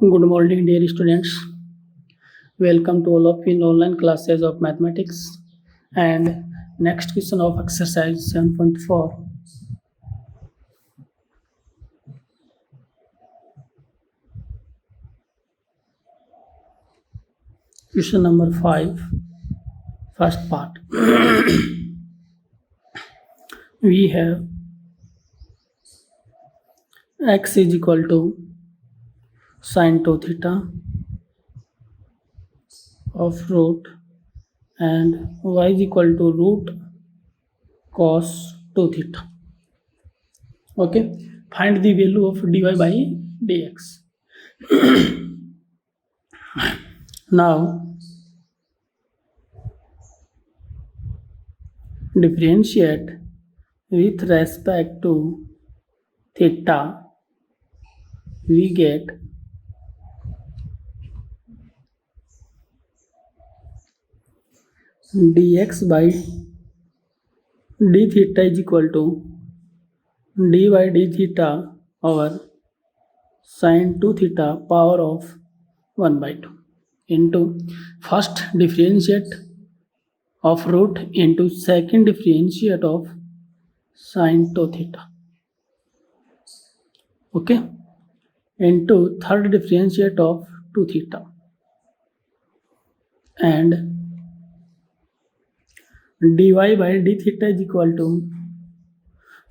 Good morning, dear students. Welcome to all of you in online classes of mathematics. And next question of exercise 7.4. Question number 5, first part. We have x is equal to sine 2 theta of root and y is equal to root cos 2 theta. Okay, find the value of dy by dx. Now differentiate with respect to theta. We get dx by d theta is equal to d by d theta over sine 2 theta power of 1 by 2 into first differentiate of root into second differentiate of sine 2 theta. Okay, into third differentiate of 2 theta and dy by d theta is equal to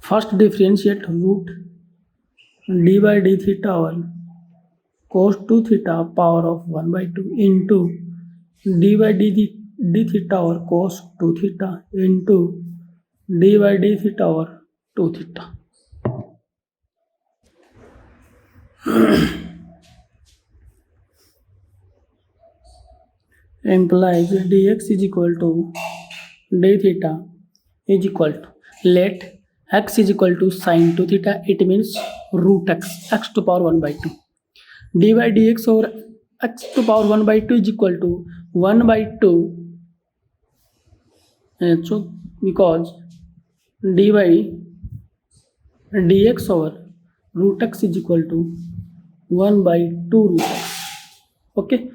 first differentiate root d by d theta over cos 2 theta power of 1 by 2 into d by d theta over cos 2 theta into d by d theta over 2 theta. Implies dx is equal to d theta is equal to, let x is equal to sine 2 theta, it means root x to power 1 by 2. d by dx over x to power 1 by 2 is equal to 1 by 2. So because d by dx over root x is equal to 1 by 2 root x. Okay,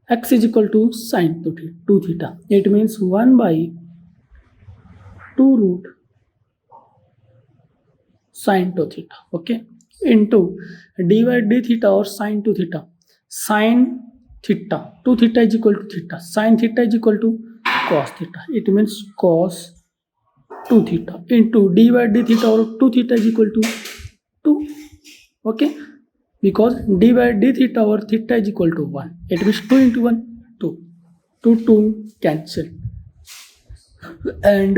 x is equal to sine 2 theta, it means 1 by 2 root sine 2 theta. Okay, into d by d theta or sine 2 theta. Sine theta 2 theta is equal to theta, sine theta is equal to cos theta, it means cos 2 theta into d by d theta or 2 theta is equal to 2. Okay, because d by d theta or theta is equal to 1, it means 2 into 1 2 cancel and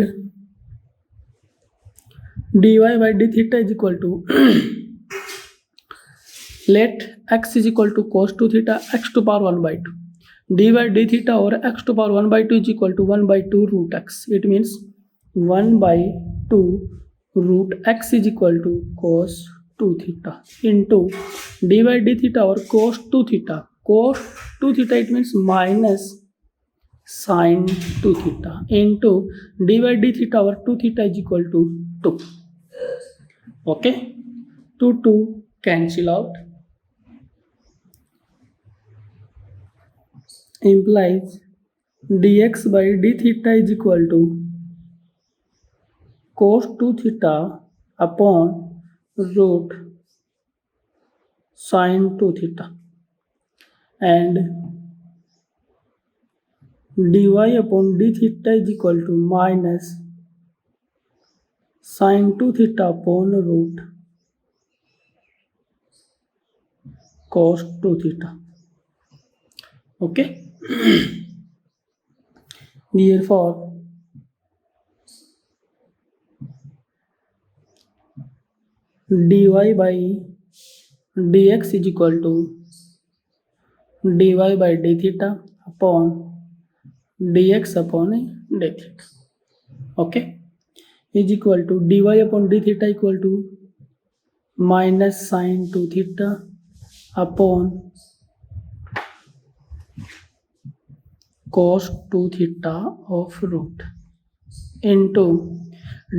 dy by d theta is equal to let x is equal to cos 2 theta x to power 1 by 2. d by d theta or x to power 1 by 2 is equal to 1 by 2 root x, it means 1 by 2 root x is equal to cos 2 theta into d by d theta or cos 2 theta. Cos 2 theta it means minus sine 2 theta into d by d theta or 2 theta is equal to 2. Okay, 2 cancel out, implies dx by d theta is equal to cos 2 theta upon root sine 2 theta and dy upon d theta is equal to minus sine 2 theta upon root cos 2 theta. Okay, therefore dy by dx is equal to dy by d theta upon dx upon d theta. Okay, is equal to dy upon d theta equal to minus sine 2 theta upon cos 2 theta of root into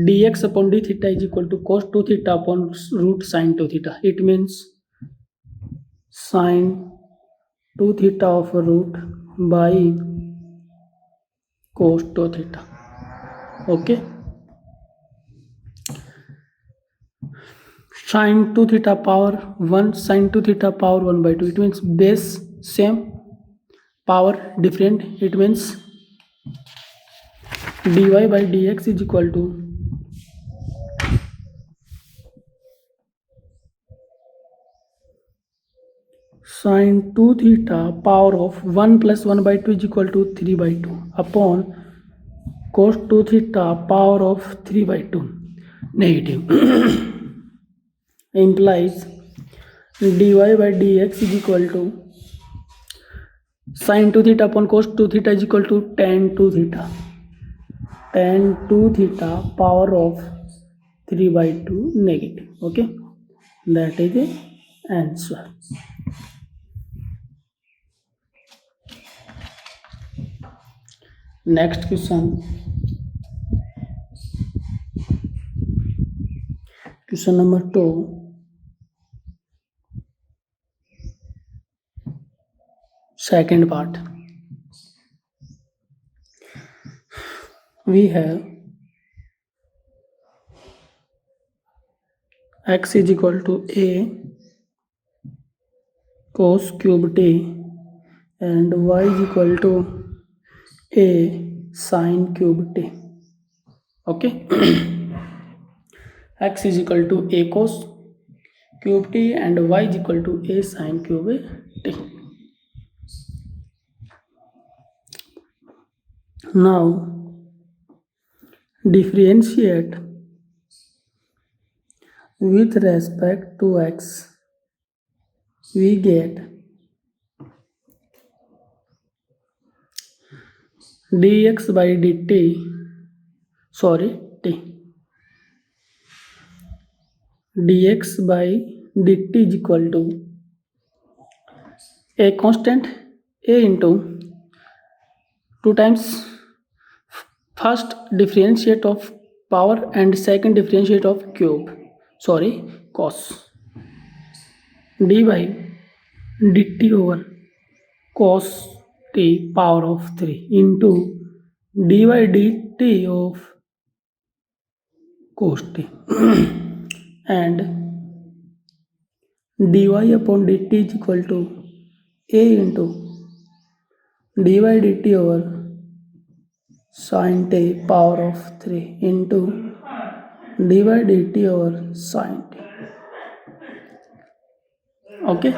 dx upon d theta is equal to cos 2 theta upon root sine 2 theta, it means sine 2 theta of root by cos 2 theta. Okay, sine 2 theta power 1, sine 2 theta power 1 by 2. It means base same, power different. It means dy by dx is equal to sine 2 theta power of 1 plus 1 by 2 is equal to 3 by 2 upon cos 2 theta power of 3 by 2 negative implies dy by dx is equal to sin 2 theta upon cos 2 theta is equal to tan 2 theta. Tan 2 theta power of 3 by 2 negative. Okay, that is the answer. Next question. Question number 2. Second part. We have x is equal to a cos cube t and y is equal to a sin cube t. Okay. X is equal to a cos cube t and y is equal to a sin cube t. Now differentiate with respect to x. We get dx by dt, t, dx by dt is equal to a constant a into 2 times first differentiate of power and second differentiate of cube, cos, d by dt over cos t power of 3 into d by dt of cos t and dy upon dt is equal to a into dy dt over sin t power of 3 into dy dt over sin t. Okay,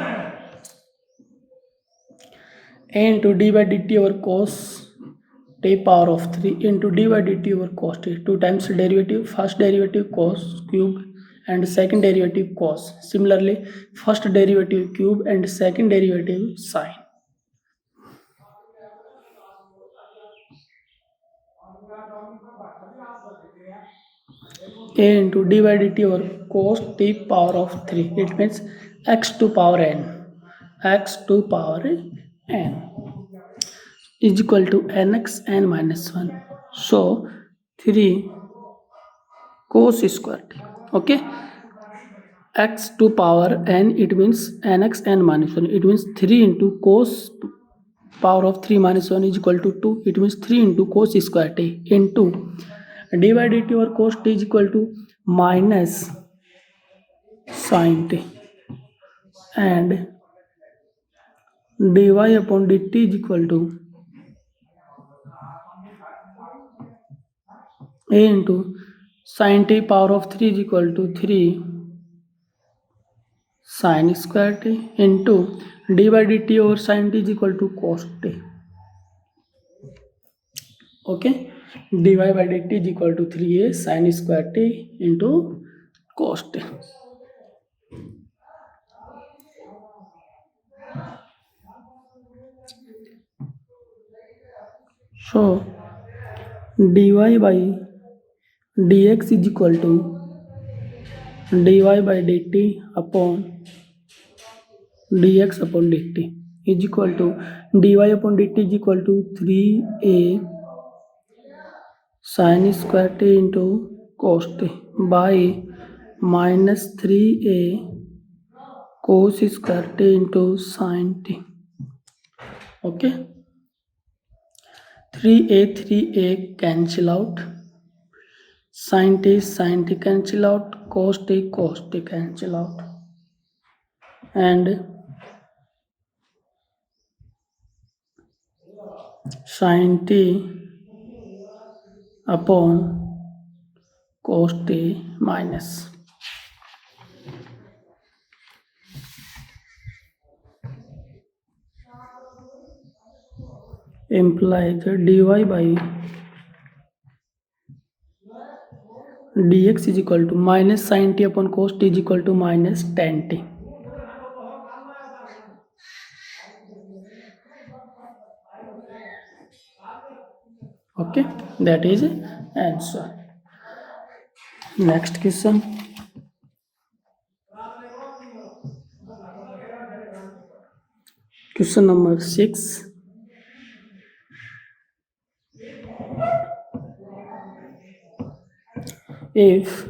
a into dy dt over cos t power of 3 into dy dt over cos t, 2 times derivative, first derivative cos cube and second derivative cos, similarly first derivative cube and second derivative sin. A into dy dt over cos t power of 3, it means x to power n, x to power n is equal to nx n minus 1, so 3 cos square t. Okay, x to power n, it means nx n minus 1, it means 3 into cos power of 3 minus 1 is equal to 2, it means 3 into cos square t into dy dt over cos t is equal to minus sin t and dy upon dt is equal to a into sin t power of 3 is equal to 3 sin square t into dy dt over sin t is equal to cos t. Okay, dy by dt is equal to 3a sin square t into cos t. So dy by dx is equal to dy by dt upon dx upon dt is equal to dy upon dt is equal to 3a sin square t into cos t by minus 3a cos square t into sin t. Okay, 3a cancel out, sin t cancel out, cos t cancel out, and sin t upon cos t minus. Implies dy by dx is equal to minus sin t upon cos t is equal to minus tan t. Okay, that is answer. Next question. Question number 6. If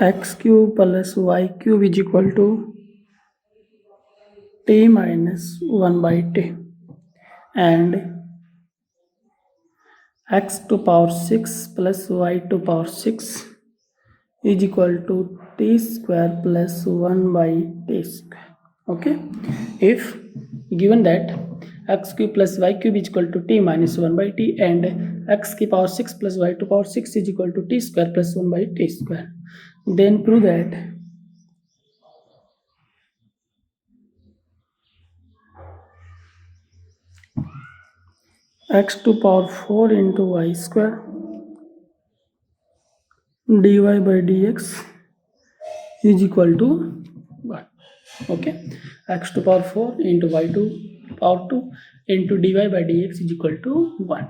x cube plus y cube is equal to t minus 1 by t and x to power 6 plus y to power 6 is equal to t square plus 1 by t square. Okay, if given that x cube plus y cube is equal to t minus 1 by t and x की power 6 plus y to power 6 is equal to t square plus 1 by t square, then prove that x to power 4 into y square dy by dx is equal to 1. Okay, x to power 4 into y to power 2 into dy by dx is equal to 1.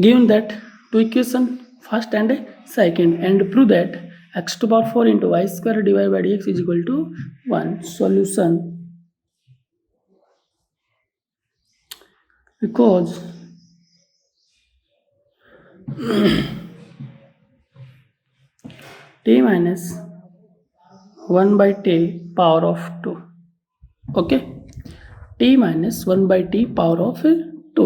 Given that two equation first and second and prove that x to power 4 into y square dy by dx is equal to 1. Solution. Because t minus 1 by t power of 2. Okay, t minus 1 by t power of 2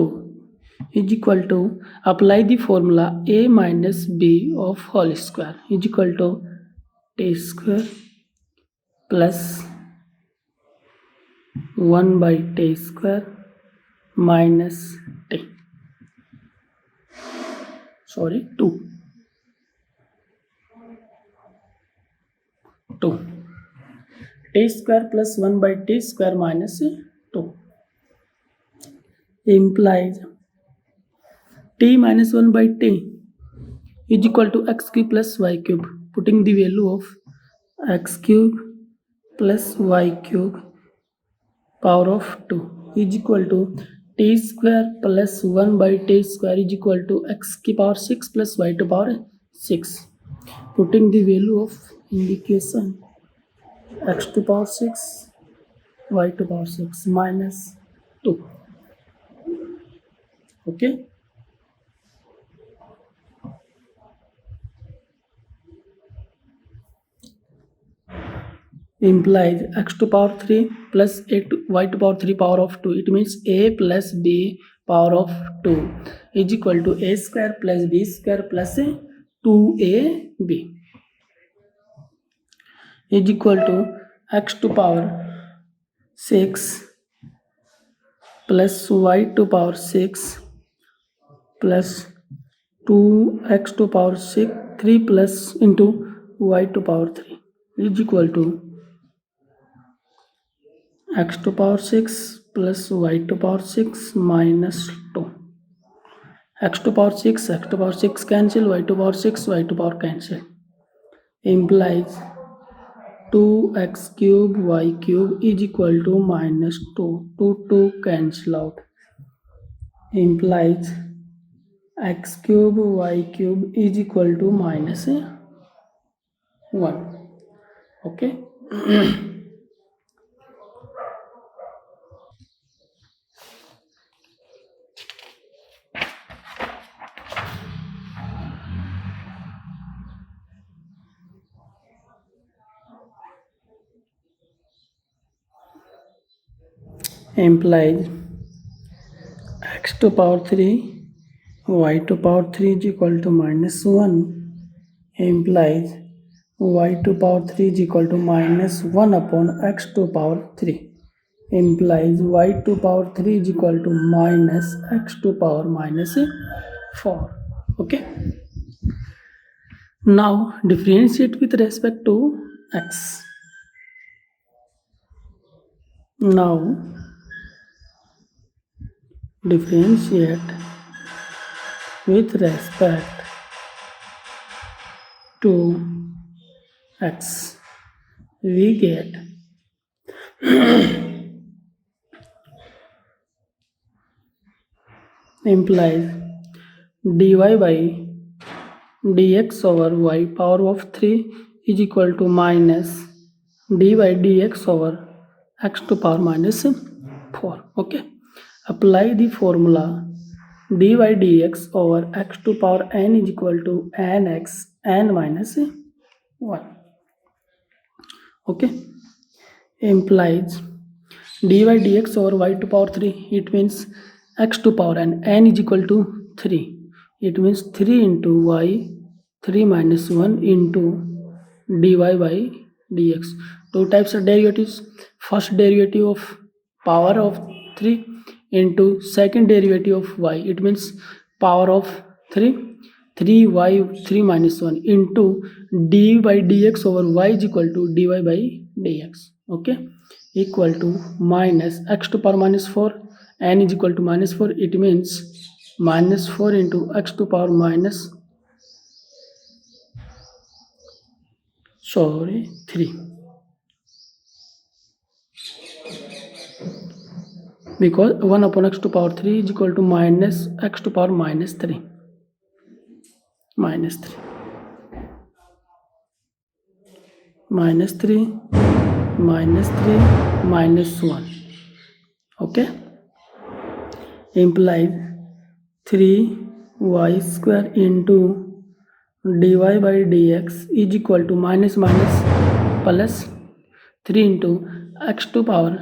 is equal to, apply the formula a minus b of whole square is equal to t square plus 1 by t square minus t. Sorry, 2. T square plus 1 by t square minus 2 implies t minus 1 by t is equal to x cube plus y cube. Putting the value of x cube plus y cube power of 2 is equal to t square plus 1 by t square is equal to x की power 6 plus y to power 6. Putting the value of indication x to power 6 y to power 6 minus 2. Okay, implies x to power 3 plus a to y to power 3 power of 2. It means a plus b power of 2 is equal to a square plus b square plus 2ab is equal to x to power 6 plus y to power 6 plus 2x to power 6 3 plus into y to power 3 is equal to x to power 6 plus y to power 6 minus 2. X to power 6 cancel, y to power 6 y to power cancel, implies 2x cube y cube is equal to minus 2. 2 cancel out, implies x cube y cube is equal to minus 1. Okay. implies x to power 3 y to power 3 is equal to minus 1 implies y to power 3 is equal to minus 1 upon x to power 3 implies y to power 3 is equal to minus x to power minus 4. Okay, now differentiate with respect to x. Now differentiate with respect to x. We get implies dy by dx over y power of 3 is equal to minus d by dx over x to power minus 4. Okay, apply the formula dy dx over x to power n is equal to nx n minus 1. Okay, implies dy dx over y to power 3, it means x to power n is equal to 3, it means 3 into y 3 minus 1 into dy by dx. Two types of derivatives, first derivative of power of 3 into second derivative of y, it means power of 3 3y 3 minus 1 into d by dx over y is equal to dy by dx. Okay, equal to minus x to power minus 4 n is equal to minus 4, it means minus 4 into x to power minus 3, because 1 upon x to power 3 is equal to minus x to power minus 3 minus 3 minus 1. Okay, implies 3y square into dy by dx is equal to minus plus 3 into x to power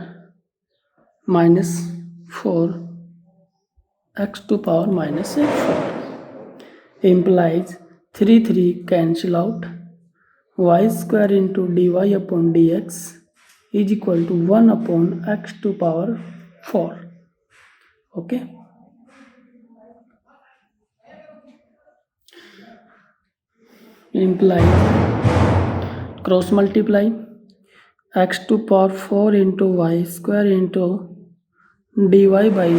minus 4 x to power minus 4 implies 3 cancel out, y square into dy upon dx is equal to 1 upon x to power 4. Okay, implies cross multiply x to power 4 into y square into dy by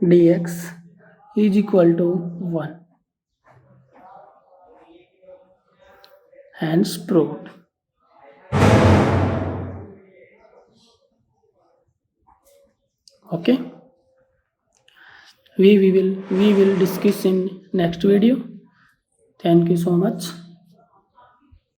dx is equal to 1. Hence proved. Okay, we will discuss in next video. Thank you so much.